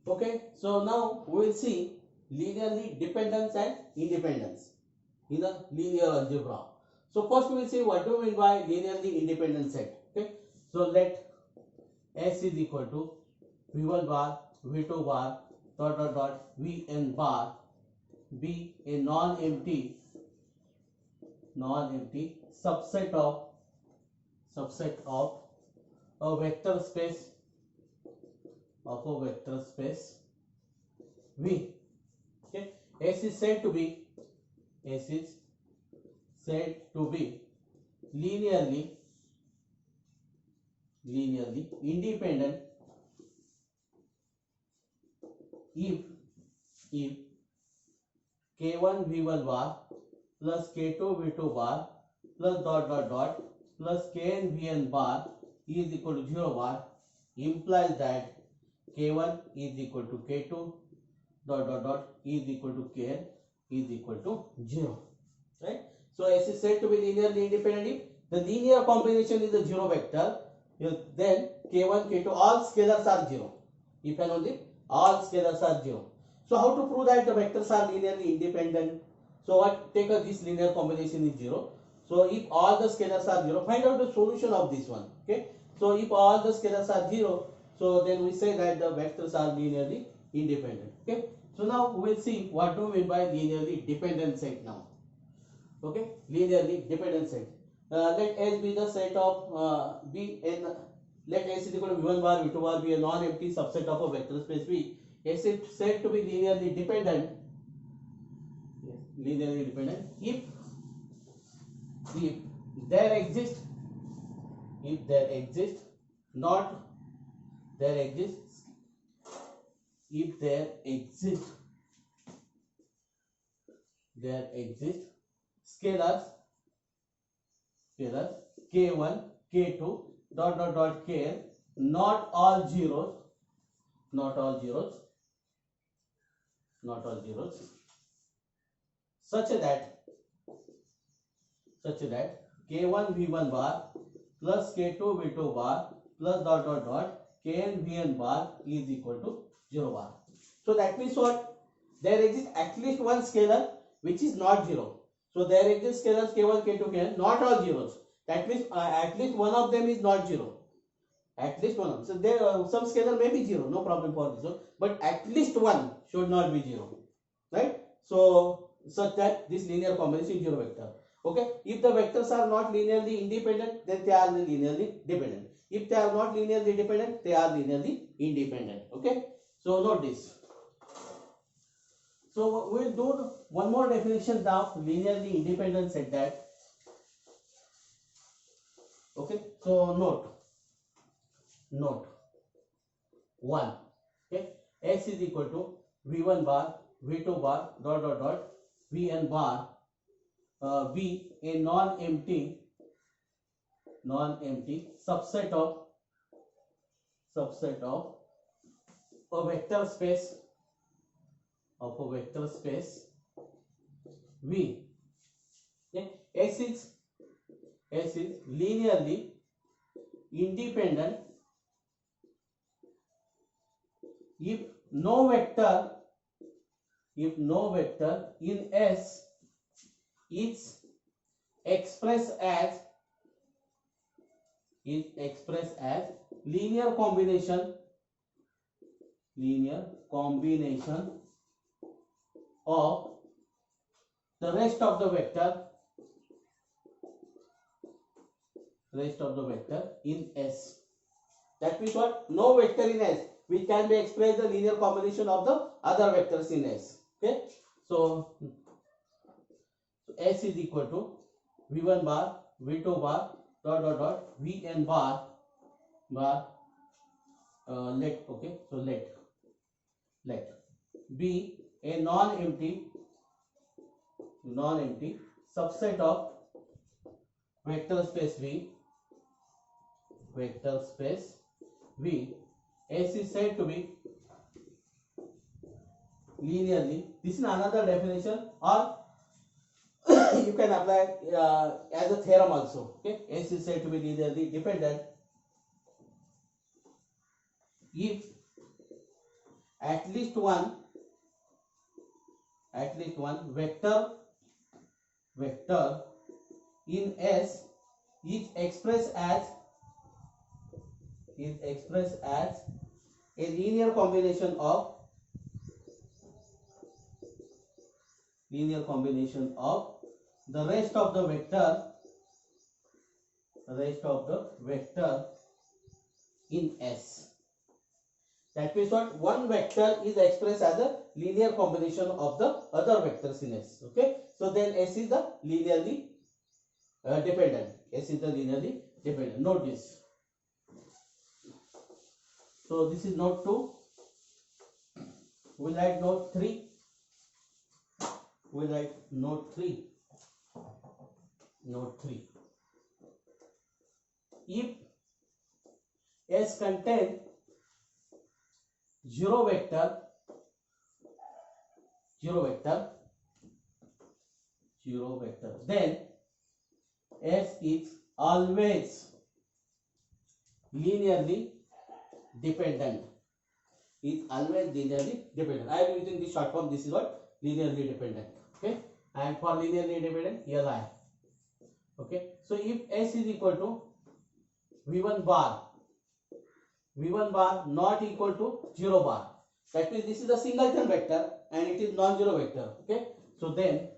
Okay, so now we will see linearly dependence and independence in a linear algebra. So first we will see what do we mean by linearly independent set. Okay, so let S is equal to V1 bar, V2 bar, dot dot dot, Vn bar be a non-empty subset of a vector space V. Okay, S is said to be linearly independent if K1 V1 bar plus K2 V2 bar plus dot dot dot plus Kn Vn bar is equal to 0 bar, implies that K1 is equal to K2 dot dot dot is equal to Kn is equal to 0. Right? So S is said to be linearly independent if the linear combination is a 0 vector, then K1, K2 all scalars are 0. If and only all scalars are 0. So how to prove that the vectors are linearly independent? So what, take this linear combination is 0. So if all the scalars are 0, find out the solution of this one. Okay. So if all the scalars are 0, so then we say that the vectors are linearly independent. Okay. So now we will see what do we mean by linearly dependent set now. Okay, linearly dependent set. Let S be the set of let S is equal to V1 bar, V2 bar be a non-empty subset of a vector space V. S is said to be linearly dependent. Yes, linearly dependent if there exists not there exists if there exist scalars K1, K2 dot dot dot Kn, not all zeros such that K1 V1 bar plus K2 V2 bar plus dot dot dot Kn Vn bar is equal to 0 bar. So that means what? There exists at least one scalar which is not 0. So there exists scalars K1, K2, Kn, not all zeros. That means at least one of them is not 0. At least one of them. So there some scalar may be 0, no problem for this one. But at least one should not be 0. Right? So such that this linear combination is 0 vector. Okay, if the vectors are not linearly independent, then they are linearly dependent. If they are not linearly dependent, they are linearly independent. Okay, so note this. So we will do one more definition of linearly independent set that. Okay, so note 1. Okay, S is equal to V1 bar, V2 bar, dot dot dot, Vn bar, V a non-empty subset of a vector space V. Okay. S is linearly independent if no vector in S is expressed as linear combination of the rest of the vector in S. That means what? No vector in S which can be expressed the linear combination of the other vectors in S. Okay, so S is equal to V1 bar, V2 bar, dot dot dot, Vn bar let be a non-empty subset of vector space V. S is said to be linearly. This is another definition, or you can apply as a theorem also. Okay, S is said to be linearly dependent if at least one vector in S is expressed as a linear combination of the rest of the vector in S. That means what? One vector is expressed as a linear combination of the other vectors in S. Okay, so then S is the linearly dependent. S is the linearly dependent. Note this. So this is note 2. We'll write note 3. Note 3. If S contains zero vector, then S is always linearly dependent. I am using the short form. This is what? Linearly dependent. Okay, and for linearly dependent, here I am. Okay, so if S is equal to V1 bar not equal to 0 bar, that means this is a singleton vector and it is non-zero vector. Okay, so then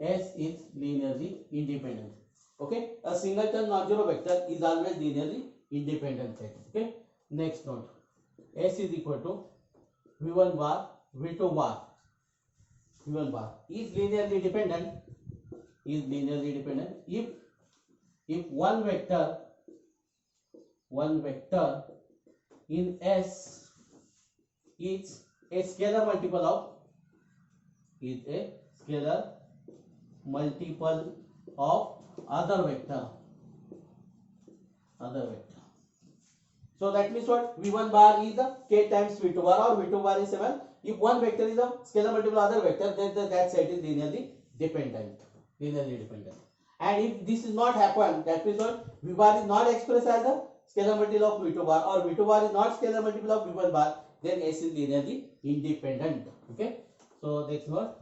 S is linearly independent. Okay, a singleton non-zero vector is always linearly independent set. Okay, next note. S is equal to V1 bar V2 bar. V1 bar is linearly dependent if one vector in S is a scalar multiple of other vector. So that means what? V1 bar is the k times V2 bar, or V2 bar is 7. If one vector is a scalar multiple of other vector, then that set is linearly dependent. And if this is not happen, that means what? V bar is not expressed as a scalar multiple of V2 bar, or V2 bar is not scalar multiple of V1 bar, then S is linearly independent. Okay, so that's what.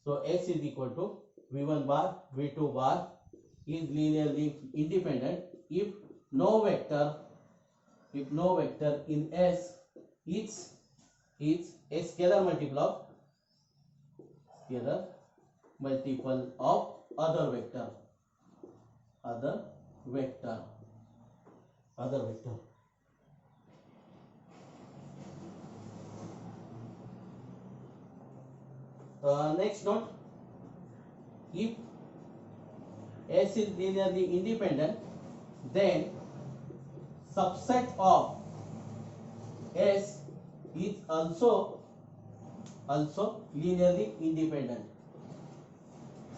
So S is equal to V1 bar V2 bar is linearly independent if no vector in S is a scalar multiple of other vector. Next note. If S is linearly independent, then subset of S is also linearly independent.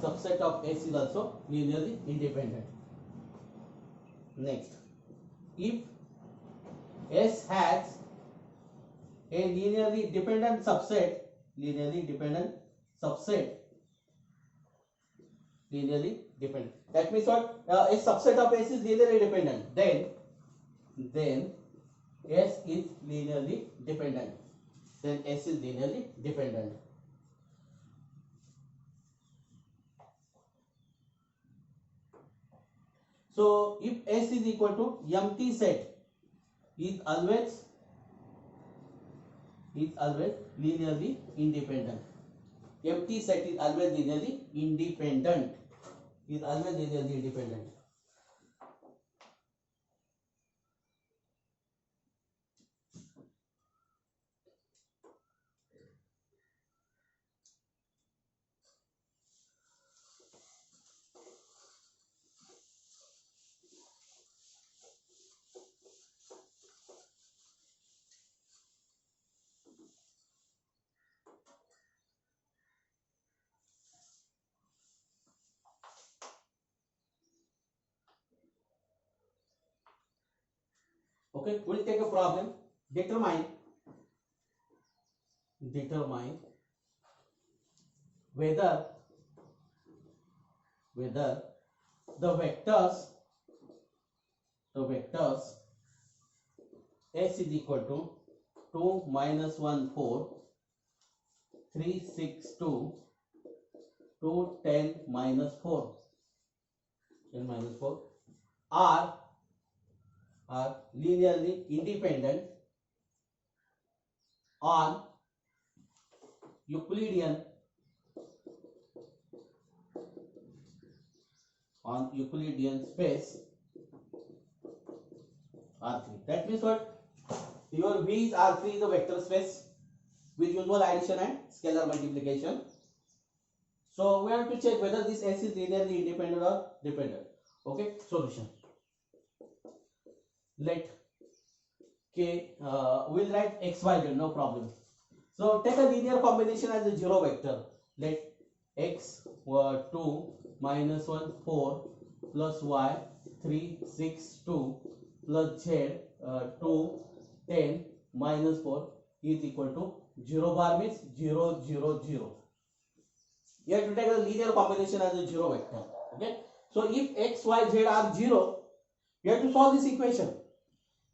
Subset of S is also linearly independent. Next, if S has a linearly dependent subset, that means what? A subset of S is linearly dependent, then S is linearly dependent. So if S is equal to empty set is always linearly independent. Empty set is always linearly independent. Okay, we'll take a problem. Determine whether the vectors S is equal to 2 minus 1 4, 3 6 2, 2 10 minus 4, 10 minus 4 are linearly independent on Euclidean space R3. That means what? Your V is R3 is a vector space with usual addition and scalar multiplication. So we have to check whether this S is linearly independent or dependent. Okay, solution. Let K, we'll write X, Y, Z, no problem. So take a linear combination as a zero vector. Let X 2 minus 1 4 plus Y 3 6 2 plus Z 2 10 minus 4 is equal to 0 bar means 0 0 0. You have to take a linear combination as a zero vector. Okay. So if X, Y, Z are 0, you have to solve this equation.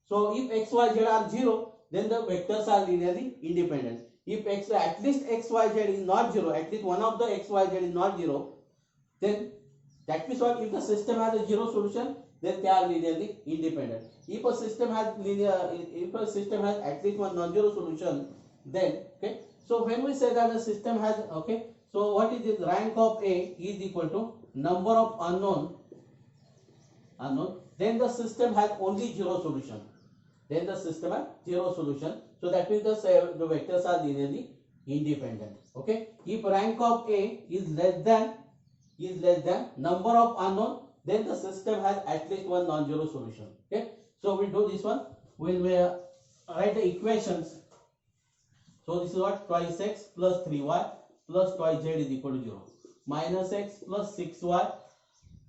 So if X, Y, Z are 0, then the vectors are linearly independent. If at least X, Y, Z is not 0, at least one of the X, Y, Z is not 0, then that means what? If the system has a 0 solution, then they are linearly independent. If a system has at least one non-zero solution, then okay. So when we say that the system has okay, so what is this? Rank of A is equal to number of unknown. Then the system has only 0 solution. Then the system has 0 solution. So that means the vectors are linearly independent. Okay. If rank of A is less than number of unknown, then the system has at least one non-zero solution. Okay. So we do this one. We'll write the equations. So this is what? Twice x plus 3y plus twice z is equal to 0. Minus x plus 6y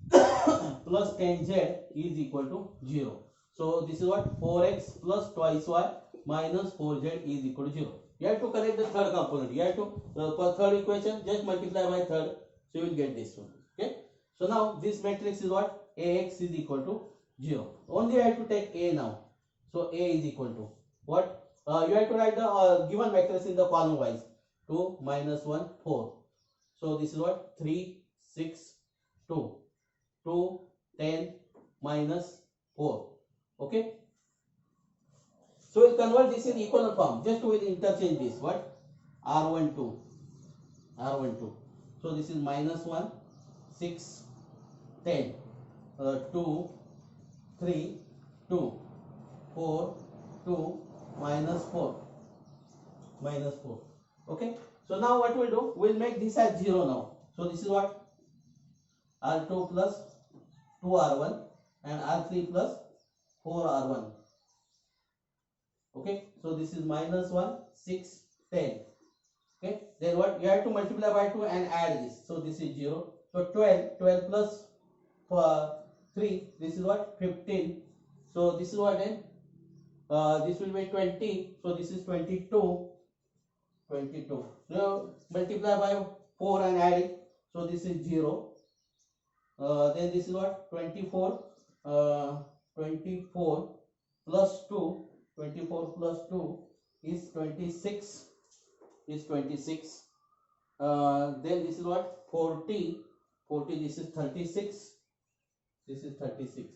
plus 10z is equal to 0. So this is what? 4x plus twice y minus 4z is equal to 0. You have to connect the third component. You have to for third equation just multiply by third, so you will get this one. Okay. So now this matrix is what? Ax is equal to 0. Only I have to take A now. So A is equal to what? You have to write the given vectors in the column wise. 2 minus 1 4. So this is what? 3 6 2. 2 10 minus 4. Okay. So we'll convert this in equal form. Just we'll interchange this. What? R12. R12. So this is minus 1 6 10 2 3 2 4 2 minus 4 minus 4. Okay. So now what we'll do? We'll make this as 0 now. So this is what? R2 plus 2R1 and R3 plus 4R1. Okay. So this is minus 1 6 10. Okay. Then what? You have to multiply by 2 and add this. So this is 0. So 12 plus 3. This is what? 15. So this is what then? This will be 20. So this is 22. 22. So multiply by 4 and add it. So this is 0. Then this is what? 24. 24 plus 2. 24 plus 2 is 26. Is 26. Then this is what? 40. 40. This is 36. This is 36.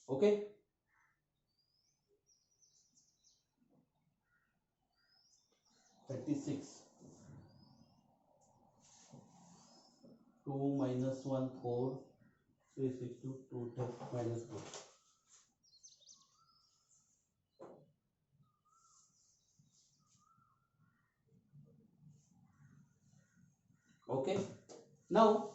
Okay. (36). 2 minus 1 4 3 6 2 2 10 minus 4. Okay. Now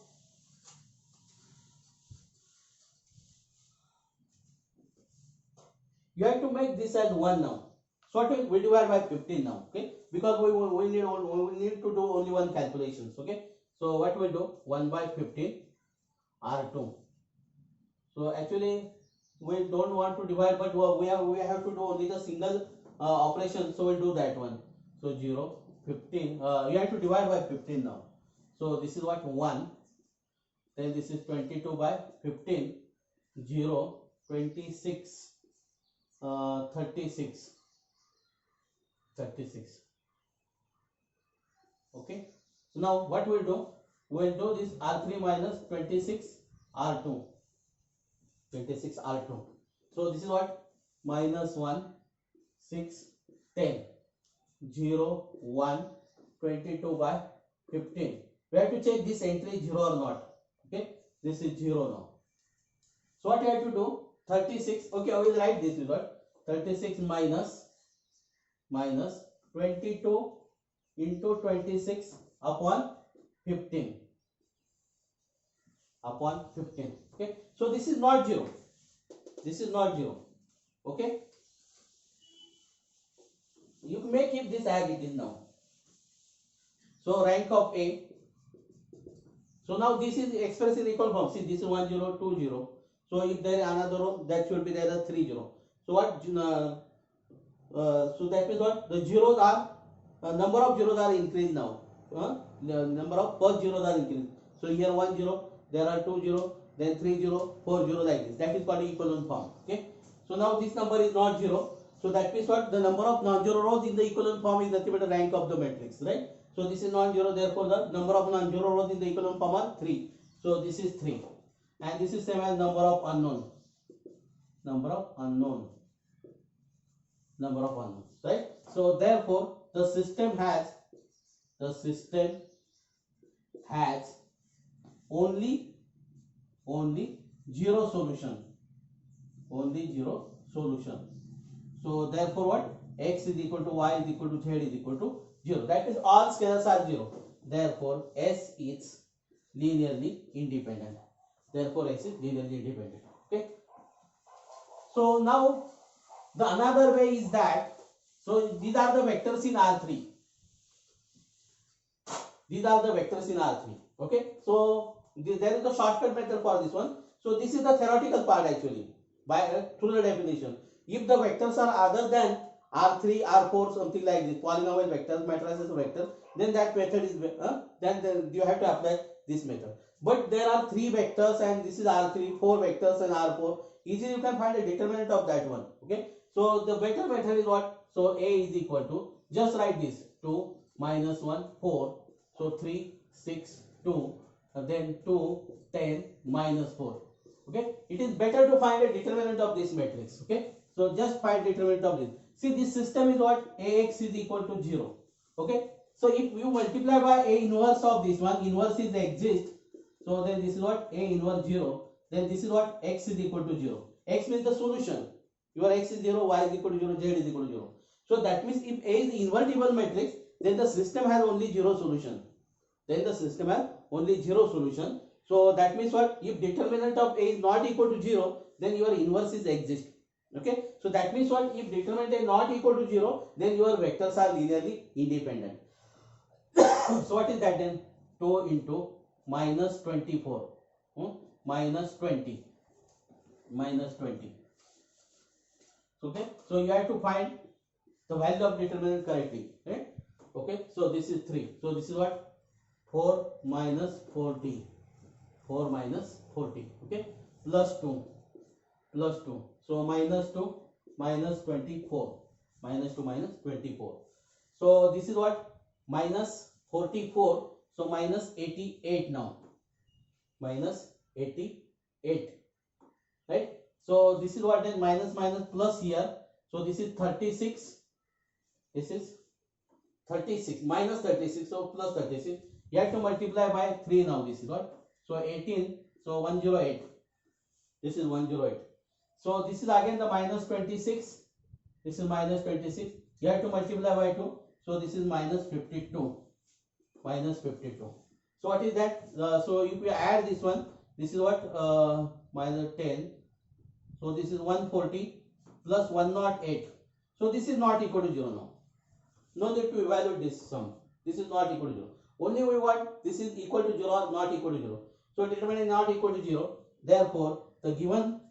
you have to make this as 1 now. So what we divide by 15 now. Okay. Because we need to do only one calculations. Okay. So what we do? 1 by 15 R2. So actually we don't want to divide, but we have to do only the single operation. So we'll do that one. So 0 15. You have to divide by 15 now. So this is what? 1. Then this is 22 by 15. 0 26. 36. Okay. So now what we'll do? We'll do this R3 minus 26 R2. 26 R2. So this is what? Minus 1, 6, 10, 0, 1, 22 by 15. We have to check this entry 0 or not. Okay. This is 0 now. So what you have to do? 36. Okay, I will write this is what? 36 minus 22 into 26 upon 15. Okay. So this is not 0. Okay. You may keep this as it is now. So rank of A. So now this is expressed in equal form. See, this is 1 0 2 0. So if there is another row, that should be there as 3 0. So what? So that means what? The zeros are number of zeros are increased now. The number of first zeros are increased. So here 1 0, there are 2 0, then 3 0, 4 0 like this. That is called equivalent form. Okay. So now this number is not 0. So that means what? The number of non-zero rows in the equivalent form is nothing but the rank of the matrix, right? So this is non-zero, therefore the number of non-zero rows in the equivalent form are 3. So this is 3. And this is same as number of unknown. Right? So therefore the system has only zero solution. So therefore what? X is equal to y is equal to z is equal to 0. That means all scalars are 0. Therefore S is linearly independent. Okay. So now the another way is that, so these are the vectors in R3. Okay. So there is a shortcut method for this one. So this is the theoretical part actually through the definition. If the vectors are other than R3, R4, something like this, polynomial vectors, matrices vectors, then that method is then you have to apply this method. But there are 3 vectors and this is R3, 4 vectors and R4. Easily you can find the determinant of that one. Okay. So the better method is what? So A is equal to, just write this, 2 minus 1 4. So 3 6 2, then 2 10 minus 4. Okay. It is better to find a determinant of this matrix. Okay. So just find determinant of this. See, this system is what? Ax is equal to 0. Okay. So if you multiply by A inverse of this one, inverse is exist. So then this is what? A inverse 0. Then this is what? X is equal to 0. X means the solution. Your x is 0, y is equal to 0, z is equal to 0. So that means if A is invertible matrix, then the system has only 0 solution. So that means what? If determinant of A is not equal to 0, then your inverse is exist. Okay. So that means what? If determinant is not equal to 0, then your vectors are linearly independent. So what is that then? 2 into minus 24. Minus 20. Okay. So you have to find the value of determinant correctly. Right? Okay. So this is 3. So this is what? 4 minus 40. Okay. Plus 2. So minus 2 minus 24. So this is what? Minus 44. So minus 88 now. Minus 88. Right? So this is what? Then minus plus here. So this is 36. This is 36 minus 36. So plus 36. You have to multiply by 3 now. This is what? So 18. So 108. This is 108. So this is again the minus 26. This is minus 26. You have to multiply by 2. So this is minus 52. So what is that? So if you add this one, this is what? Minus 10. So this is 140 plus 108. So this is not equal to 0 now. No need to evaluate this sum. This is not equal to 0. Only we want this is equal to 0 or not equal to 0. So determinant is not equal to 0. Therefore, the given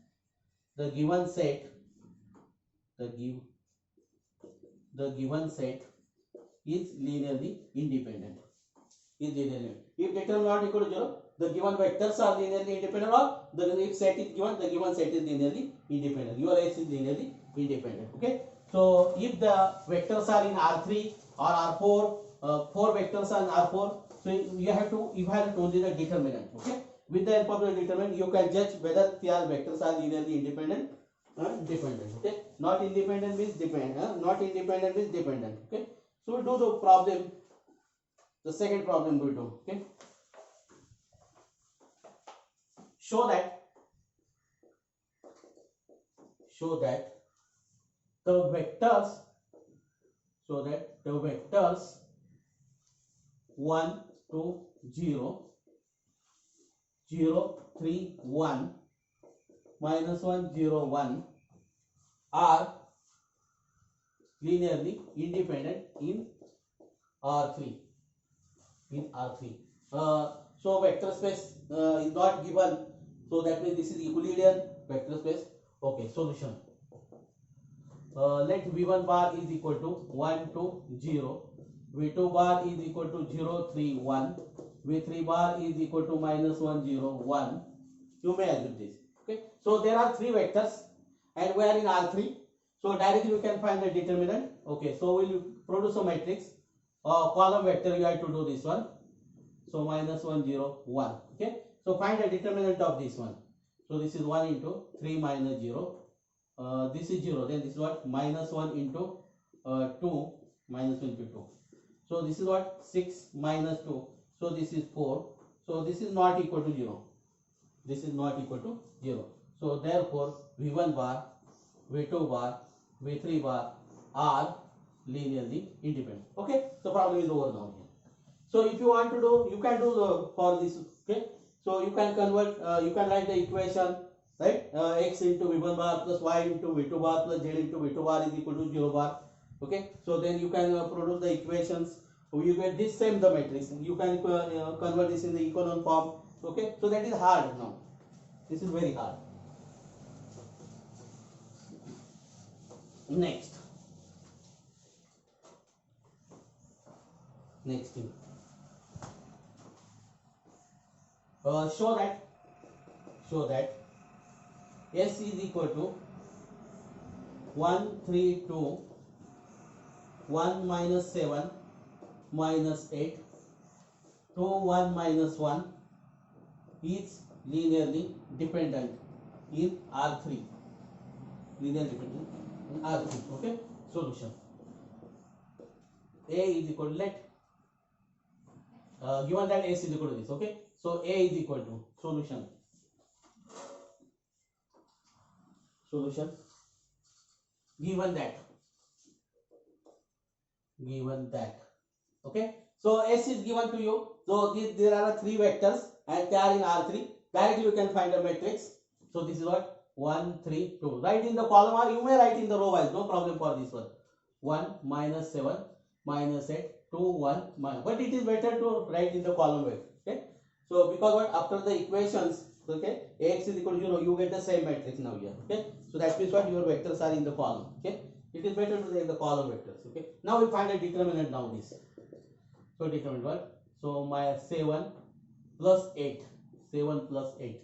set is linearly independent. If determinant not equal to 0, the given vectors are linearly independent, or the if set is given, the given set is linearly independent. Your S is linearly independent. Okay. So if the vectors are in R3 or R4, four vectors are in R4, so you have to evaluate only the determinant. Okay. With the help of the determinant, you can judge whether the vectors are linearly independent or dependent. Okay. Not independent means dependent. Not independent means dependent. Okay. So we'll do the problem. The second problem we'll do. Okay. Show that the vectors 1 2 0 0 3 1 minus 1 0 1 are linearly independent in R3. So vector space is not given, so that means this is Euclidean vector space. Okay, solution. Let V1 bar is equal to 1 2 0, V2 bar is equal to 0 3 1, V3 bar is equal to minus 1 0 1. You may assume this. Okay, so there are three vectors and we are in R3, so directly we can find the determinant. Okay, so we'll produce a matrix. Column vector, you have to do this one. So minus 1 0 1. Okay, so find the determinant of this one. So this is 1 into 3 minus 0. This is 0, then this is what? Minus 1 into 2, minus 1 into 2. So this is what? 6 minus 2. So this is 4. So this is not equal to 0. This is not equal to 0. So therefore V1 bar, V2 bar, V3 bar are linearly independent. Okay, so problem is over now here. So if you want to do, you can do for this. Okay, so you can convert, you can write the equation, right? X into V1 bar plus Y into V2 bar plus Z into V2 bar is equal to 0 bar. Okay, so then you can produce the equations. You get this same the matrix. You can convert this in the echelon form. Okay, so that is hard now. This is very hard. Next thing. Show that S is equal to 1 3 2 1 minus 7 minus 8 2 1 minus 1 is linearly dependent in R3. Linearly dependent in R3. Okay, solution. A is equal to, let given that S is equal to this. Okay, so A is equal to solution. Given that. Okay, so S is given to you. So there are three vectors and they are in R3. Directly you can find a matrix. So this is what? 1 3 2. Write in the column or you may write in the row wise. No problem for this one. 1 minus 7 minus 8 2 1 minus. But it is better to write in the column way. Okay. So because what? After the equations, okay, Ax is equal to 0, you get the same matrix now here. Okay. So that means what? Your vectors are in the column. Okay. It is better to take the column vectors. Okay. Now we find a determinant now this. So determinant what? So my 7 plus 8. 7 plus 8.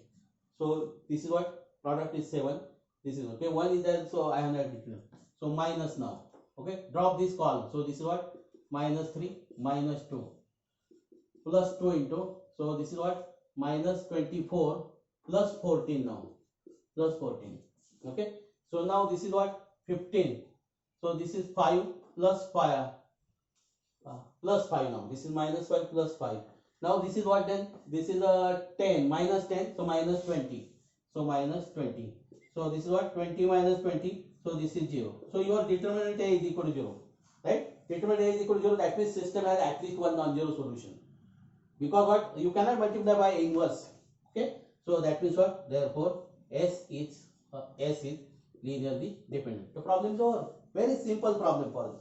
So this is what? Product is 7. This is okay. 1 is there, so I have not determinant. So minus now. Okay. Drop this column. So this is what? Minus 3 minus 2 plus 2 into. So this is what? Minus 24 plus 14 now. Plus 14. Okay. So now this is what? 15. So this is 5 plus 5. Plus 5 now. This is minus 5 plus 5. Now this is what then? This is 10. Minus 10. So minus 20. So minus 20. So this is what? 20 minus 20. So this is 0. So your determinant A is equal to 0. Right? Determinant A is equal to 0. That means system has at least one non-zero solution. Because what? You cannot multiply by inverse. Okay? So that means what? Therefore S is linearly dependent. The problem is over. Very simple problem for us.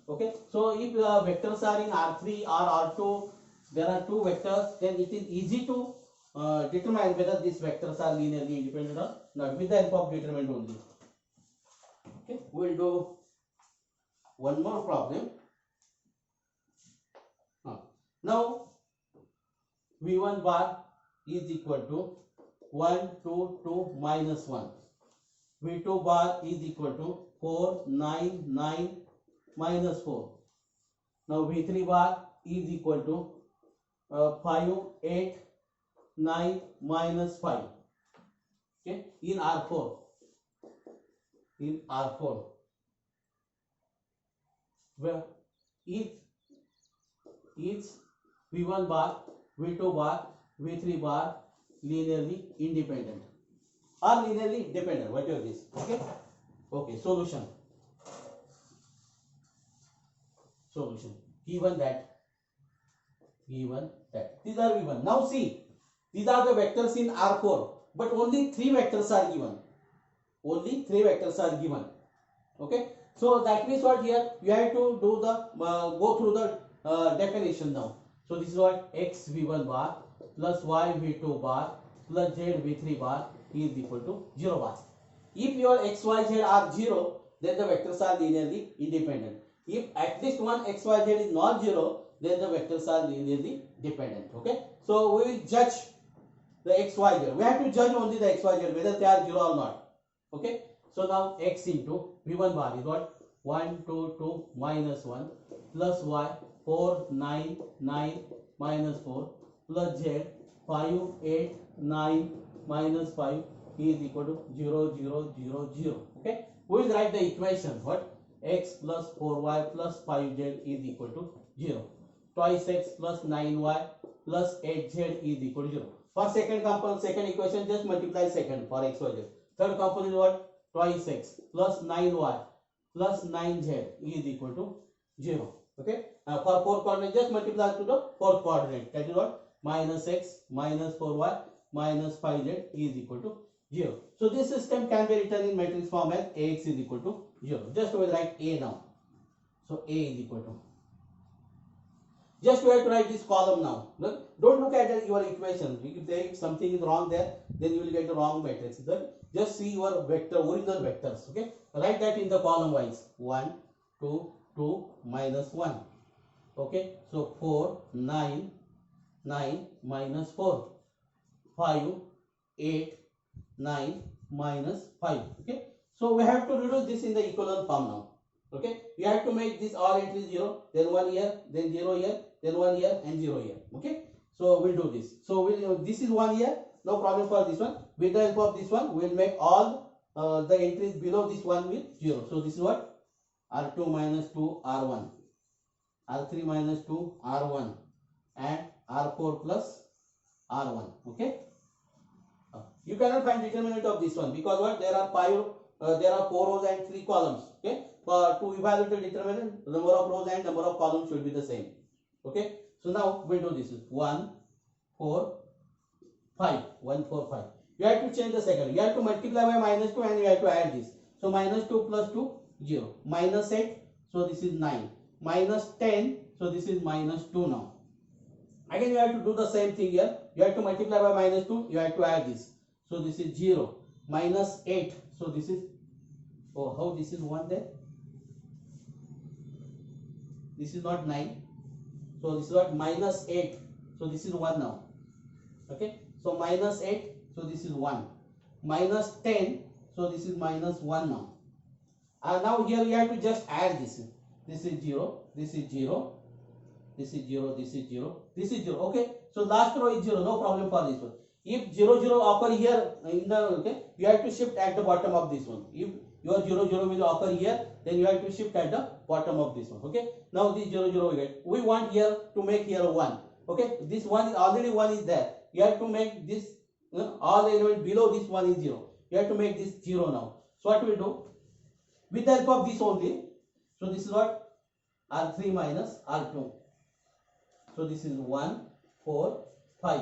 Okay? So if vectors are in R3 or R2, there are two vectors, then it is easy to determine whether these vectors are linearly independent or not with the help of determinant only. Okay, we will do one more problem. Now V1 bar is equal to 1, 2, 2 minus 1. V2 bar is equal to 4, 9, 9 minus 4. Now V3 bar is equal to 5, 8, 9 minus 5. Okay, in R4. In R4. Where each V1 bar, V2 bar, V3 bar linearly independent or linearly dependent, whatever it is. Okay. Okay. Solution. Given that these are V1. Now see, these are the vectors in R4, but only 3 vectors are given. Only 3 vectors are given. Okay. So that means what here you have to do the go through the definition now. So this is what x v1 bar plus y v2 bar plus z v3 bar is equal to 0 bar. If your x, y, z are 0, then the vectors are linearly independent. If at least one x, y, z is not 0, then the vectors are linearly dependent. Okay. So we will judge the x, y, z. We have to judge only the x, y, z whether they are 0 or not. Okay. So now x into v1 bar is what? 1, 2, 2 minus 1 plus y 4, 9, 9 minus 4 plus z 5, 8, 9 minus 5 is equal to 0, 0, 0, 0. Okay. We will write the equation. What? X plus 4y plus 5z is equal to 0. Twice x plus 9y plus 8z is equal to 0. For second equation, just multiply second for x, y, z. Third component is what? Twice x plus 9y plus 9z is equal to 0. Okay. For fourth coordinate, just multiply to the fourth coordinate. That is what? Minus x minus 4y minus 5z is equal to 0. So this system can be written in matrix form as Ax is equal to 0. Just we will write A now. So A is equal to. Just we have to write this column now. Look, don't look at your equation. If something is wrong there, then you will get the wrong matrix. Just see your vector, original vectors. Okay. Write that in the column wise. 1, 2, 2 minus 1. Okay. So 4, 9, 9 minus 4. 5, 8, 9 minus 5. Okay. So we have to reduce this in the echelon form now. Okay. We have to make this all entries 0, then 1 here, then 0 here, then 1 here and 0 here. Okay. So we'll do this. So this is 1 here. No problem for this one. With the help of this one, we'll make all the entries below this one with 0. So this is what? R2 minus 2 R1. R3 minus 2 R1 and R4 plus R1. Okay. You cannot find determinant of this one because what? There are 4 rows and 3 columns. Okay. To evaluate the determinant, number of rows and number of columns should be the same. Okay. So now we'll do this. 1, 4, 5. 1, 4, 5. You have to change the second. You have to multiply by minus 2 and you have to add this. So minus 2 plus 2, 0. Minus 8. So this is 9. Minus 10. So this is minus 2 now. Again you have to do the same thing here. You have to multiply by minus 2. You have to add this. So this is 0. Minus 8. So this is, oh, how this is 1 there? This is not 9. So this is what? Minus 8. So this is 1 now. Okay. So minus 8. So this is 1. Minus 10. So this is minus 1 now. And now here you have to just add this. This is 0. This is 0. This is 0. This is 0. This is 0. Okay. So last row is 0. No problem for this one. If 0, 0 occur here in the, okay, you have to shift at the bottom of this one. If your 0, 0 will occur here, then you have to shift at the bottom of this one. Okay. Now this 0, 0 we get. We want here to make here 1. Okay. This one is already 1 is there. You have to make this, all the element below this 1 is 0. You have to make this 0 now. So what we do? With the help of this only. So this is what? R3 minus R2. So this is 1, 4, 5.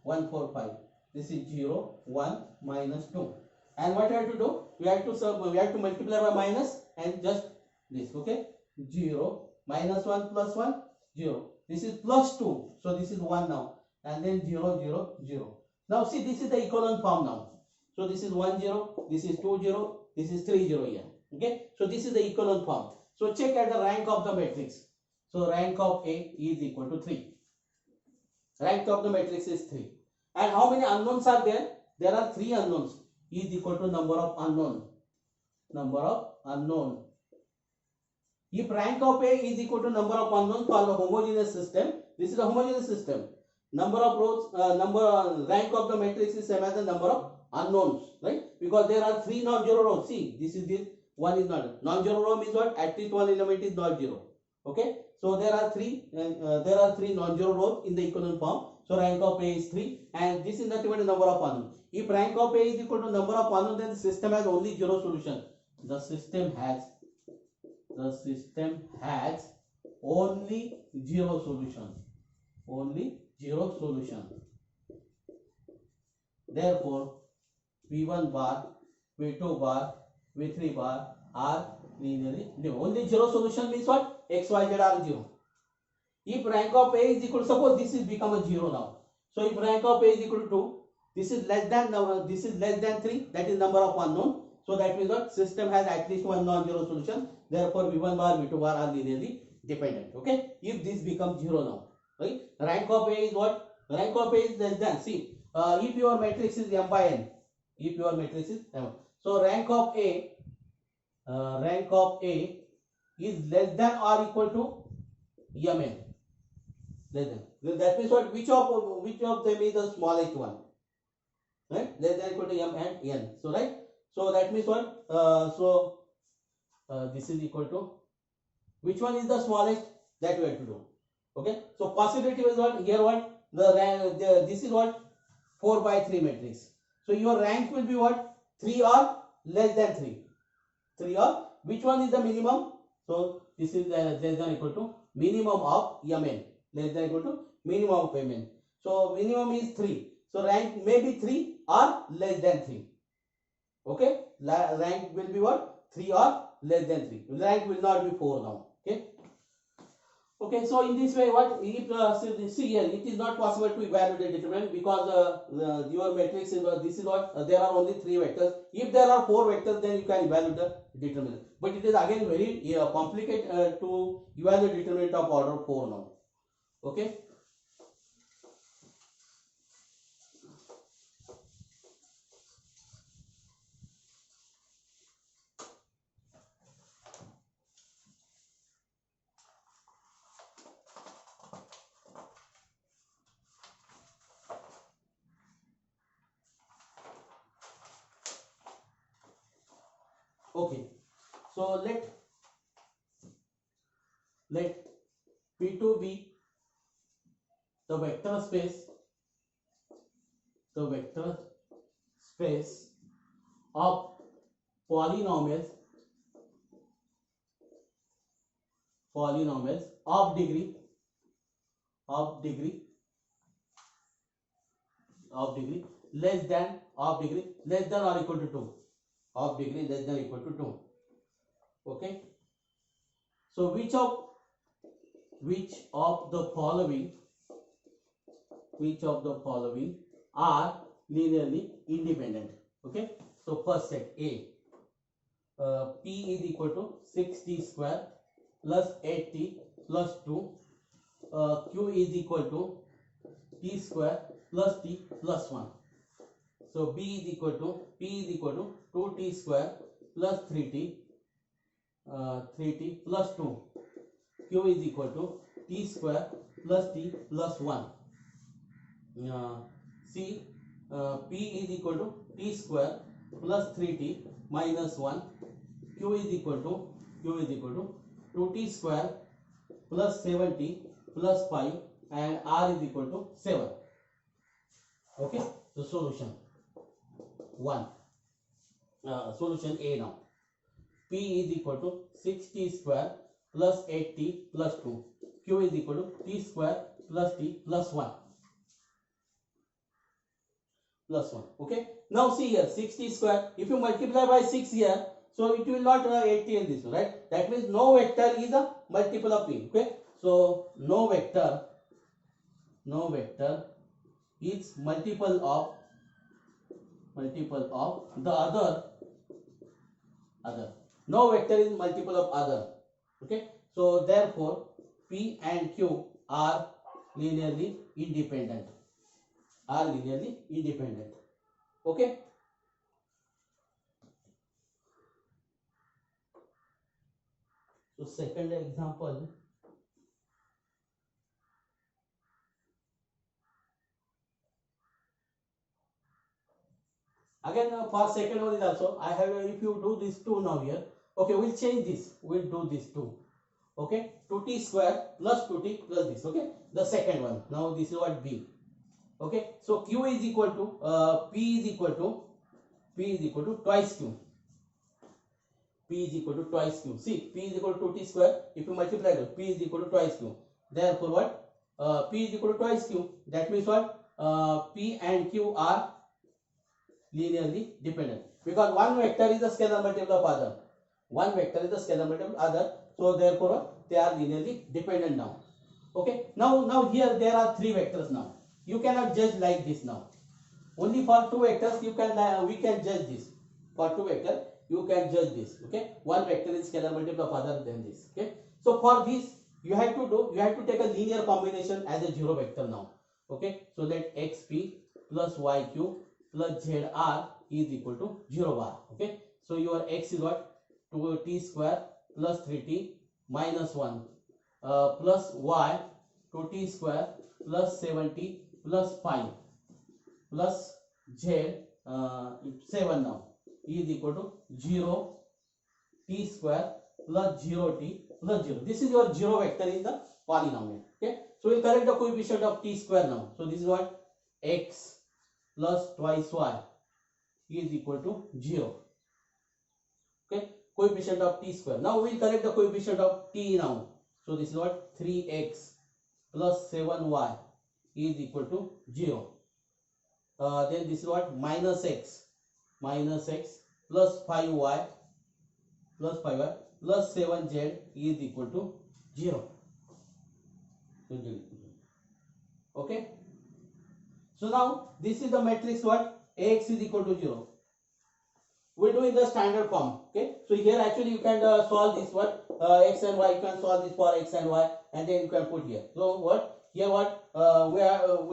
1, 4, 5. This is 0, 1, minus 2. And what we have to do? We have to multiply by minus and just this. Okay. 0, minus 1 plus 1, 0. This is plus 2. So this is 1 now. And then 0, 0, 0. Now see, this is the echelon form now. So this is 1, 0. This is 2, 0. This is 3, 0 here. Okay. So this is the echelon form. So check at the rank of the matrix. So rank of A is equal to 3. Rank of the matrix is 3. And how many unknowns are there? There are 3 unknowns. Is equal to number of unknown. Number of unknown. If rank of A is equal to number of unknowns for a homogeneous system, this is a homogeneous system. Number of rows, rank of the matrix is same as the number of unknowns, right? Because there are 3 non-zero rows. See, this is this one is not non-zero row means what? At least one element is not zero. Okay, so there are 3 non-zero rows in the equivalent form. So rank of A is 3, and this is nothing but the number of unknowns. If rank of A is equal to number of unknowns, then the system has only 0 solution. The system has only 0 solution. Only 0 solution. Therefore, V1 bar, V2 bar, V3 bar are linearly independent. Only 0 solution means what? X, Y, Z are 0. If rank of A is equal to, suppose this is become a 0 now. So if rank of A is equal to 2, this is less than 3, that is number of unknown. So that means what? System has at least one non-zero solution. Therefore, V1 bar, V2 bar are linearly dependent. Okay. If this becomes 0 now, right? Rank of A is what? Rank of A is less than. See, if your matrix is M by N, if your matrix is M, so rank of A is less than or equal to Mn. Less than. That means what? Which of them is the smallest one? Right? Less than or equal to M and N. So right. So that means what? This is equal to, which one is the smallest? That we have to do. Okay. So possibility is what? Here what? This is what? 4 by 3 matrix. So your rank will be what? 3 or less than 3. 3 or which one is the minimum? So this is less than or equal to minimum of Mn. Less than or equal to minimum of Mn. So minimum is 3. So rank may be 3 or less than 3. Okay, rank will be what? 3 or less than 3. Rank will not be 4 now. Okay. Okay, so in this way, what if see here, it is not possible to evaluate the determinant because your matrix is this is what there are only 3 vectors. If there are 4 vectors, then you can evaluate the determinant. But it is again very complicated to evaluate determinant of order 4 now. Okay. Okay, so let P2 be the vector space of polynomials of degree less than or equal to 2, of degree less than or equal to 2. Okay, so which of the following are linearly independent? Okay, so first set A, P is equal to 6t square plus 8t plus 2, Q is equal to t square plus t plus 1. So P is equal to 2t square plus 3t plus 2. Q is equal to t square plus t plus 1. C, P is equal to t square plus 3t minus 1. Q is equal to 2t square plus 7t plus 5, and R is equal to 7. Okay, so solution 1. Solution A now. P is equal to 6t square plus 8t plus 2. Q is equal to t square plus t plus 1. Okay. Now see here, 6t square. If you multiply by 6 here, so it will not 80 in this, right? That means no vector is a multiple of P. Okay. So no vector is multiple of the other. No vector is multiple of other. Okay. So therefore P and Q are linearly independent. are linearly independent. Okay. So second example. Again, for second one is also, I have, if you do this 2 now here, okay, we'll change this, we'll do this 2, okay, 2t square plus 2t plus this, okay, the second one. Now this is what b, okay, so q is equal to, p is equal to twice q, p is equal to twice q. See, p is equal to 2t square, if you multiply it, p is equal to twice q. Therefore what, p is equal to twice q, that means what, p and q are linearly dependent, because one vector is the scalar multiple of other, one vector is the scalar multiple of other, so therefore they are linearly dependent now. Okay, now here there are three vectors. Now you cannot judge like this. Now only for two vectors you can, we can judge this. For two vectors you can judge this. Okay, one vector is scalar multiple of other than this. Okay, so for this you have to take a linear combination as a zero vector now. Okay, so that xp plus yq plus zr is equal to 0 bar. Okay, so your x is what, 2t square plus 3t minus 1 plus y, 2t square plus 7t plus 5 plus z, 7 now, is equal to 0 t square plus 0t plus 0. This is your 0 vector in the polynomial. Okay, so we'll correct the coefficient of t square now. So this is what, x plus twice y is equal to 0. Okay, coefficient of t square. Now we'll correct the coefficient of t now. So this is what, 3x plus 7y is equal to 0. Then this is what, minus x plus 5y plus 7z is equal to 0. Okay, so now this is the matrix what, ax is equal to 0. We do in the standard form. Okay, so here actually you can solve this one, x and y, you can solve this for x and y, and then you can put here. So what, here what, we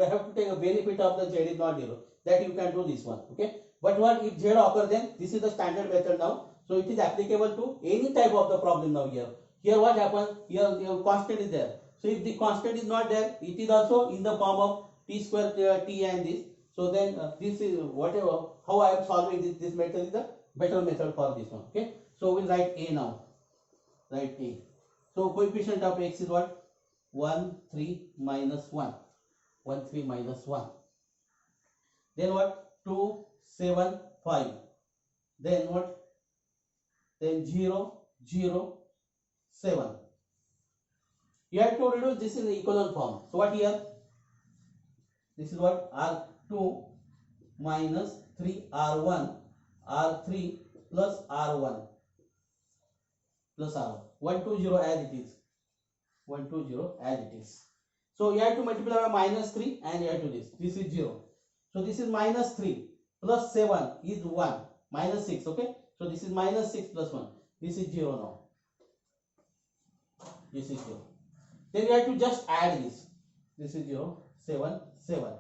have to take a benefit of the z is not 0, that you can do this one. Okay, but what if z occurs, then this is the standard method now, so it is applicable to any type of the problem. Now here what happens, here the constant is there, so if the constant is not there, it is also in the form of t square, t and this. So then this is whatever, how I am solving this method is the better method for this one. Okay, so we'll write a now, write a. So coefficient of x is what, 1 3 minus 1, 1 3 minus 1, then what, 2 7 5, then what, then 0 0 7. You have to reduce this in the equivalent form. So what here, this is what, r2 minus 3r1 r3 plus r1 plus r1, 120 as it is, 120 as it is. So you have to multiply by minus 3 and you have to this is 0. So this is minus 3 plus 7 is 1, minus 6. Okay, so this is minus 6 plus 1, this is 0 now, this is 0. Then you have to just add this is 0 7 7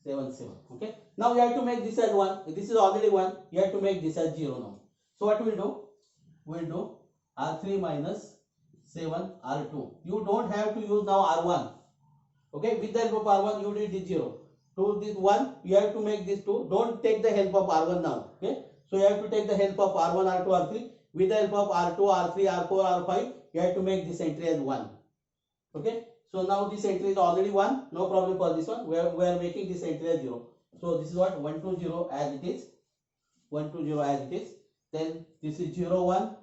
7 7. Okay, now you have to make this as 1, this is already 1, you have to make this as 0 now. So what we'll do, r3 minus 7 r2. You don't have to use now r1. Okay, with the help of r1 you did this 0. To this 1 you have to make this 2. Don't take the help of r1 now. Okay, so you have to take the help of r1 r2 r3. With the help of r2 r3 r4 r5 you have to make this entry as 1. Okay, so now this entry is already 1, no problem for this one. We are making this entry as 0. So this is what, 120 as it is, 120 as it is. Then this is 0 1,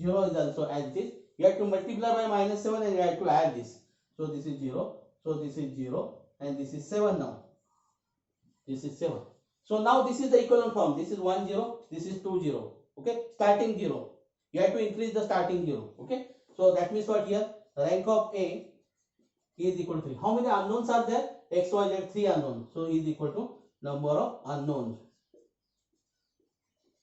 0 is also as it is. You have to multiply by minus 7 and you have to add this. So this is 0, so this is 0 and this is 7 now, this is 7. So now this is the equivalent form, this is 1 0, this is 2 0. Okay, starting 0, you have to increase the starting 0. Okay, so that means what, here rank of A is equal to 3. How many unknowns are there? X, Y, Z, 3 unknowns. So is equal to number of unknowns.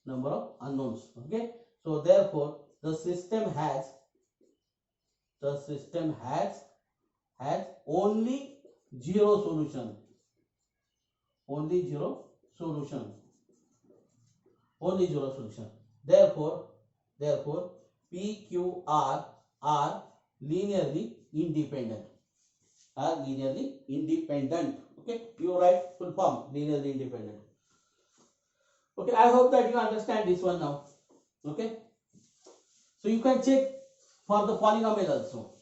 Number of unknowns. Okay. So therefore the system has only 0 solution. only zero solution, only zero solution. Therefore P, Q, R are linearly independent, are linearly independent. Okay, you write full form, linearly independent. Okay, I hope that you understand this one now. Okay, so you can check for the polynomial also.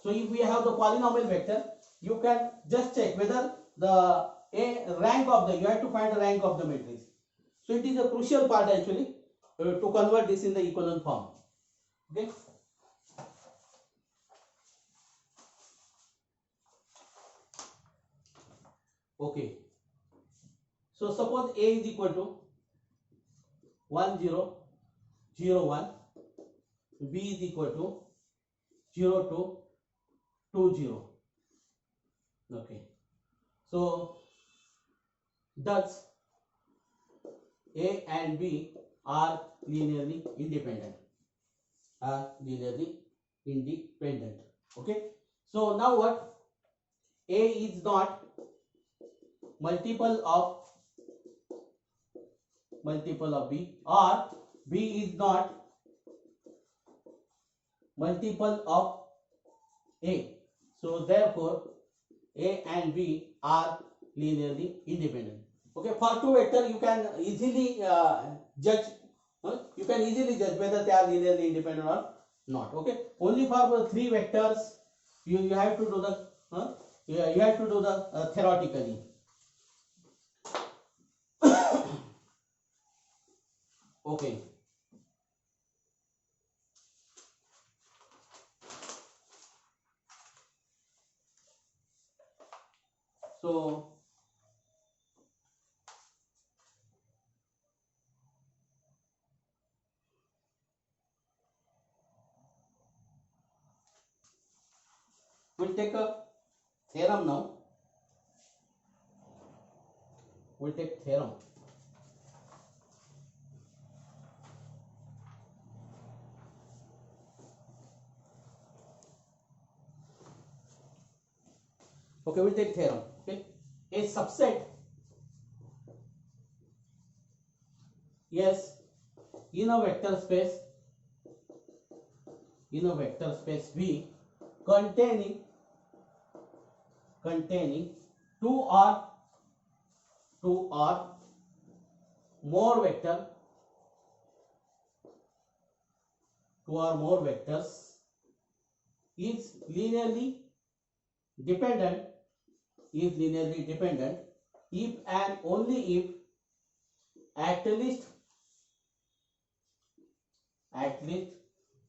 So if we have the polynomial vector, you can just check whether the rank of the, you have to find the rank of the matrix. So it is a crucial part actually to convert this in the echelon form. Okay. Okay. So suppose A is equal to 1 0 0 1, B is equal to 0 2 2 0. Okay. So thus A and B are linearly independent. Are linearly independent. Okay. So now what? A is not multiple of B, or B is not multiple of A. So therefore A and B are linearly independent. Okay, for two vectors you can easily judge. You can easily judge whether they are linearly independent or not. Okay, only for the three vectors you have to do the you have to do the theoretically. Okay. So we'll take a theorem now. We'll take theorem. Okay, we'll take theorem. Okay, a subset yes in a vector space V containing two or more vectors is linearly dependent if and only if at least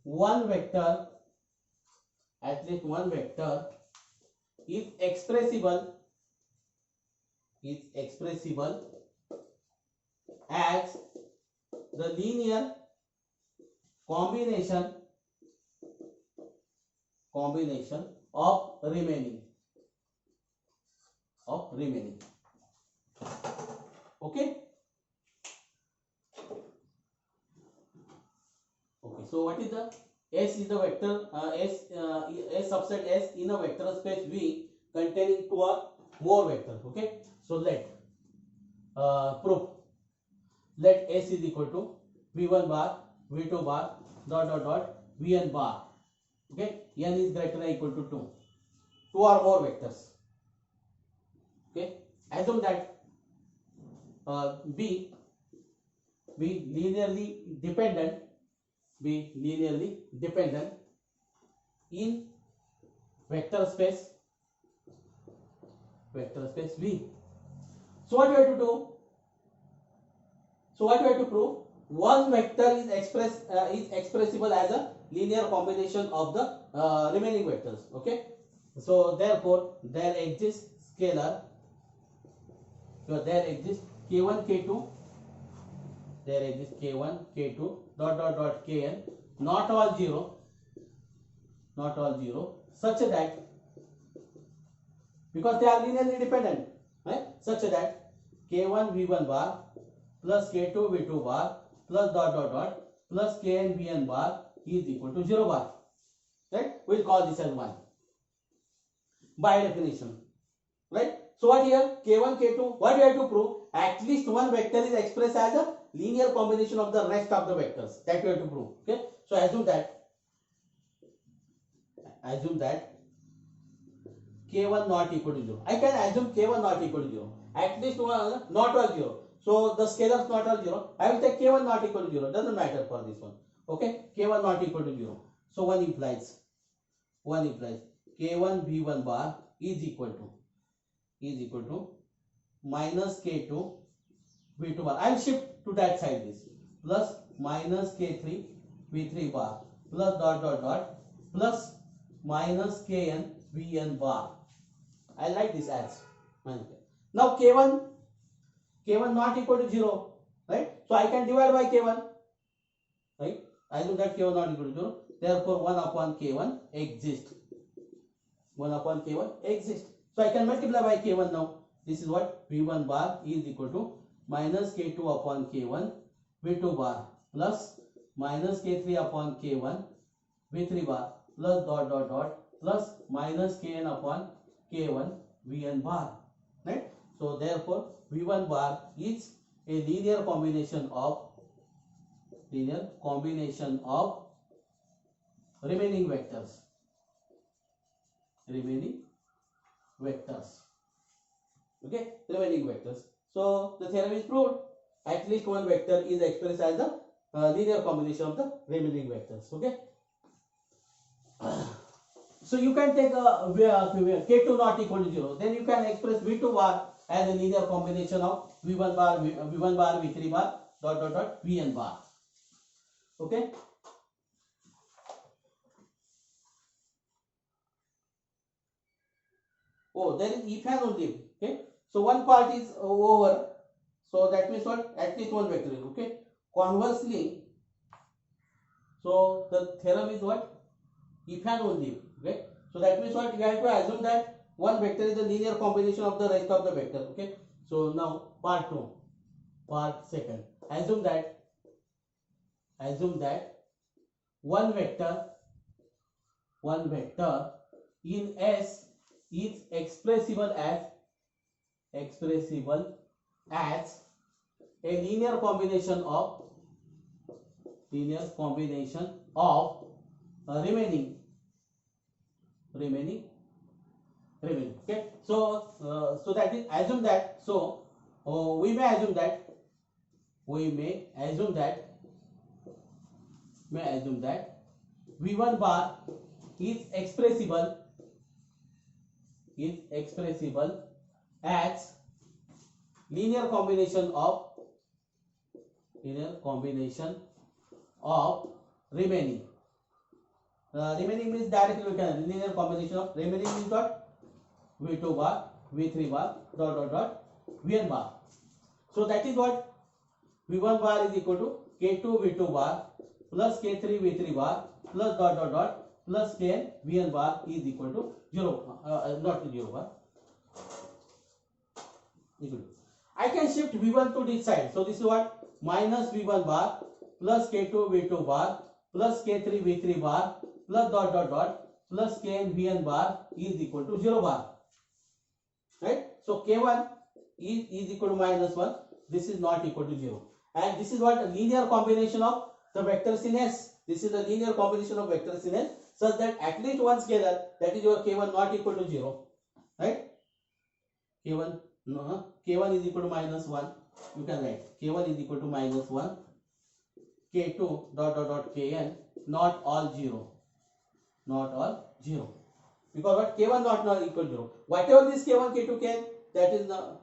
one vector is expressible as the linear combination of remaining. Okay. So what is the S is the vector a subset S in a vector space V containing two or more vectors. Okay. So let proof. Let S is equal to V1 bar, V2 bar, Vn bar. Okay. N is greater than or equal to 2. Two or more vectors. Okay. Assume that B linearly dependent in vector space V. So what you have to do? So what you have to prove? One vector is expressible as a linear combination of the remaining vectors. Okay. So therefore there exists scalar. So there exists k1 k2. There exists k1 k2 kn not all zero such that because they are linearly dependent, right? Such that k1 v1 bar plus k2 v2 bar plus plus kn vn bar is equal to 0 bar, right? We'll call this as 1 by definition, right? So what here? K1, K2. What you have to prove? At least one vector is expressed as a linear combination of the rest of the vectors. That you have to prove. Okay. So assume that K1 not equal to 0. I can assume K1 not equal to 0. At least one not all 0. So the scalars not all 0. I will take K1 not equal to 0. Doesn't matter for this one. Okay. K1 not equal to 0. So one implies K1 V1 bar is equal to minus K2 V2 bar. I will shift to that side this plus minus K3 V3 bar plus dot dot dot plus minus Kn Vn bar. I like this as now K1 not equal to 0, right? So I can divide by K1, right? I know that K1 not equal to 0. Therefore 1 upon K1 exists. 1 upon K1 exists. So I can multiply by K1 now. This is what V1 bar is equal to minus K2 upon K1 V2 bar plus minus K3 upon K1 V3 bar plus dot dot dot plus minus Kn upon K1 Vn bar, right? So therefore V1 bar is a linear combination of remaining vectors. Okay, remaining vectors. So the theorem is proved. At least one vector is expressed as the linear combination of the remaining vectors. Okay. So you can take K2 not equal to 0. Then you can express V2 bar as a linear combination of V1 bar, V3 bar, dot dot dot Vn bar. Okay. Oh, there is if and only. Okay. So one part is over. So that means what? At least one vector. Okay. Conversely, so the theorem is what? If and only. Okay. So that means what? You have to assume that one vector is a linear combination of the rest of the vector. Okay. So now part second. Assume that one vector in S is expressible as a linear combination of remaining. Okay. So that is assume that. So we may assume that V1 bar is expressible as linear combination of remaining. Remaining means directly we can linear combination of remaining means what? V2 bar, V3 bar, dot dot dot Vn bar. So that is what V1 bar is equal to K2 V2 bar plus K3 V3 bar plus dot dot dot plus Kn Vn bar is equal to 0, not 0 bar. Equal to. I can shift V1 to this side. So this is what? Minus V1 bar plus K2 V2 bar plus K3 V3 bar plus dot dot dot plus Kn Vn bar is equal to 0 bar. Right? So K1 is equal to minus 1. This is not equal to 0. And this is what? A linear combination of the vectors in S. This is the linear combination of vectors in S such that at least one scalar, that is your K1 not equal to 0. Right? K1 is equal to minus 1. You can write K1 is equal to minus 1. K2 dot dot dot Kn not all 0. Because what? K1 not equal to 0. Whatever this K1, K2, Kn, that is the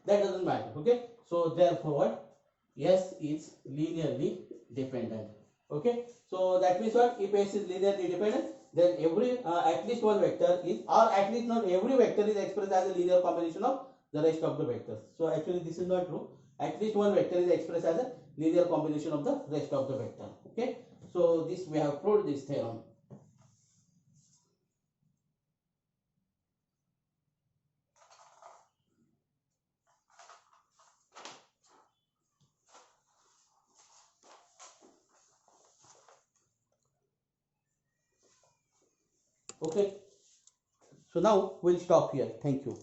that doesn't matter. Okay. So therefore what? S is linearly dependent. Okay. So that means what? If S is linearly dependent, then every at least one vector is, or at least not every vector is expressed as a linear combination of the rest of the vectors. So actually this is not true. At least one vector is expressed as a linear combination of the rest of the vector. Okay. So this we have proved this theorem. Okay. So now we'll stop here. Thank you.